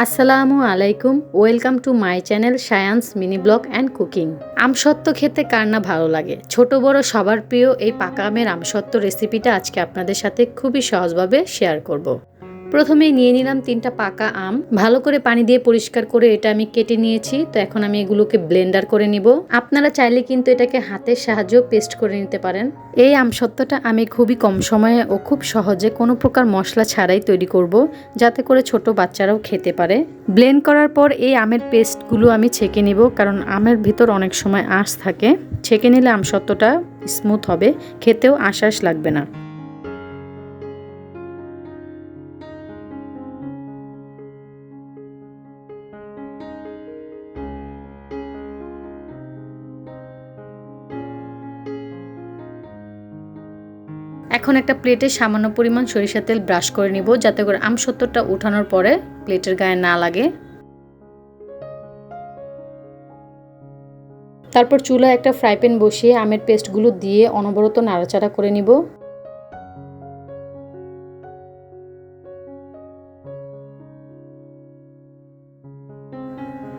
আসসালামু আলাইকুম, welcome to my channel science mini blog and cooking. আমসত্ত্ব খেতে কার না ভালো লাগে, ছোট বড় সবার প্রিয় এই পাকা আমের আমসত্ত্ব রেসিপিটা আজকে আপনাদের সাথে খুবই সহজভাবে শেয়ার করব। প্রথমেই নিয়ে নিলাম 3টা পাকা আম, ভালো করে পানি দিয়ে পরিষ্কার করে এটা আমি কেটে নিয়েছি। তো এখন আমি এগুলোকে ব্লেন্ডার করে নিব। আপনারা চাইলে কিন্তু এটাকে হাতের সাহায্যেও পেস্ট করে নিতে পারেন। এই আমসত্ত্বটা আমি খুবই কম সময়ে ও খুব সহজে কোনো প্রকার মশলা ছাড়াই তৈরি করব, যাতে করে ছোট বাচ্চারাও খেতে পারে। ব্লেন্ড করার পর এই আমের পেস্টগুলো আমি ছেঁকে নিব, কারণ আমের ভিতর অনেক সময় আঁশ থাকে। ছেঁকে নিলে আমসত্ত্বটা স্মুথ হবে, খেতেও আঁশ লাগবে না। এখন একটা প্লেটে সামান্য পরিমাণ সরিষার তেল ব্রাশ করে নিব, যাতে করে আমসত্ত্বটা উঠানোর পরে প্লেটের গায়ে না লাগে। তারপর চুলায় একটা ফ্রাই প্যান বসিয়ে আমের পেস্টগুলো দিয়ে অনবরত নাড়াচাড়া করে নিব।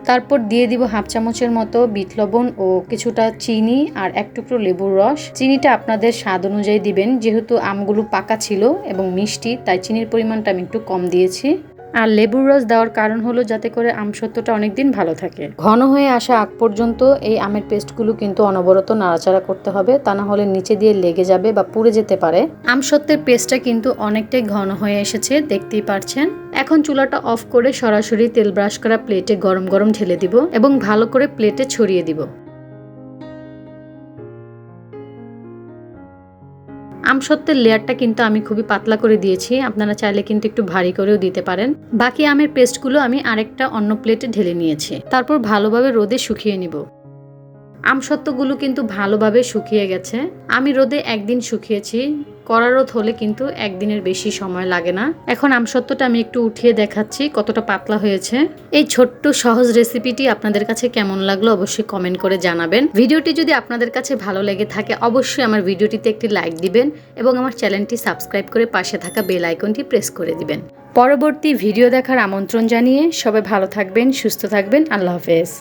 তারপর দিয়ে দিব হাফ চামচের মতো বিট লবণ ও কিছুটা চিনি আর এক টুকরো লেবুর রস। চিনিটা আপনাদের স্বাদ অনুযায়ী দিবেন, যেহেতু আমগুলো পাকা ছিল এবং মিষ্টি, তাই চিনির পরিমাণটা আমি একটু কম দিয়েছি। আর লেবুর রস দেওয়ার কারণ হলো যাতে করে আমসত্ত্বটা অনেকদিন ভালো থাকে। ঘন হয়ে আসা আগ পর্যন্ত এই আমের পেস্টগুলো কিন্তু অনবরত নাড়াচাড়া করতে হবে, তা না হলে নিচে দিয়ে লেগে যাবে বা পুড়ে যেতে পারে। আমসত্ত্বের পেস্টটা কিন্তু অনেকটাই ঘন হয়ে এসেছে, দেখতেই পারছেন। এখন চুলাটা অফ করে সরাসরি তেল ব্রাশ করা প্লেটে গরম গরম ঢেলে দিব এবং ভালো করে প্লেটে ছড়িয়ে দিব। আমসত্ত্বের লেয়ারটা কিন্তু আমি খুবই পাতলা করে দিয়েছি, আপনারা চাইলে কিন্তু একটু ভারী করেও দিতে পারেন। বাকি আমের পেস্টগুলো আমি আরেকটা অন্য প্লেটে ঢেলে নিয়েছি। তারপর ভালোভাবে রোদে শুকিয়ে নিব। আমসত্ত্বগুলো কিন্তু ভালোভাবে শুকিয়ে গেছে। আমি রোদে একদিন শুকিয়েছি, কড়া রোদ হলে কিন্তু একদিনের বেশি সময় লাগে না। এখন আমসত্ত্বটা আমি একটু উঠিয়ে দেখাচ্ছি কতটা পাতলা হয়েছে। এই ছোট্ট সহজ রেসিপিটি আপনাদের কাছে কেমন লাগলো অবশ্যই কমেন্ট করে জানাবেন। ভিডিওটি যদি আপনাদের কাছে ভালো লেগে থাকে অবশ্যই আমার ভিডিওটিতে একটি লাইক দিবেন এবং আমার চ্যানেলটি সাবস্ক্রাইব করে পাশে থাকা বেল আইকনটি প্রেস করে দিবেন। পরবর্তী ভিডিও দেখার আমন্ত্রণ জানিয়ে সবাই ভালো থাকবেন, সুস্থ থাকবেন। আল্লাহ হাফেজ।